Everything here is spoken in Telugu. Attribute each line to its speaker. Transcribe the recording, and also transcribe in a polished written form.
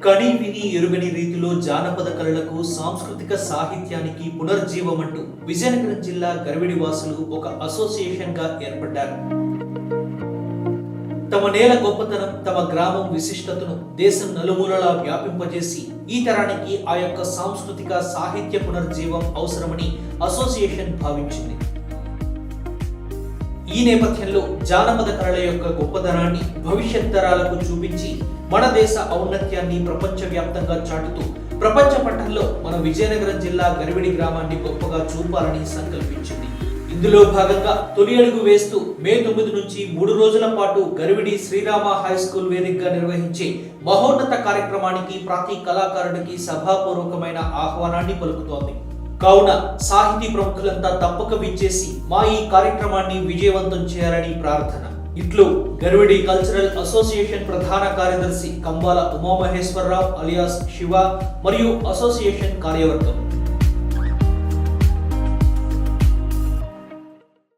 Speaker 1: కని విని ఎరుగని రీతిలో జానపద కళలకు సాంస్కృతిక సాహిత్యానికి పునర్జీవమంటూ విజయనగరం జిల్లా గరివిడి వాసులు ఒక అసోసియేషన్ గా ఏర్పడ్డారు. తమ నేల గొప్పతనం, తమ గ్రామం విశిష్టతను దేశం నలుమూలలా వ్యాపింపజేసి ఈ తరానికి ఆ యొక్క సాంస్కృతిక సాహిత్య పునర్జీవం అవసరమని అసోసియేషన్ భావించింది. ఈ నేపథ్యంలో జానపద కళల యొక్క గొప్పదనాన్ని భవిష్యత్ తరాలకు చూపించి మన దేశ ఔన్నత్యాన్ని ప్రపంచవ్యాప్తంగా చాటుతూ ప్రపంచ పటంలో మన విజయనగరం జిల్లా గరివిడి గ్రామాన్ని గొప్పగా చూపాలని సంకల్పించింది. ఇందులో భాగంగా తొలి అడుగు వేస్తూ మే 9 నుంచి 3 రోజుల పాటు గరివిడి శ్రీరామ హై స్కూల్ వేదికగా నిర్వహించే మహోన్నత కార్యక్రమానికి ప్రతి కళాకారుడికి సభాపూర్వకమైన ఆహ్వానాన్ని పలుకుతోంది. కావున సాహితీ ప్రముఖులంతా తప్పక విచ్చేసి మా ఈ కార్యక్రమాన్ని విజయవంతం చేయాలని ప్రార్థన. ఇట్లు గరివిడి కల్చరల్ అసోసియేషన్ ప్రధాన కార్యదర్శి కంబాల ఉమామహేశ్వరరావు అలియాస్ శివ మరియు అసోసియేషన్ కార్యవర్గం.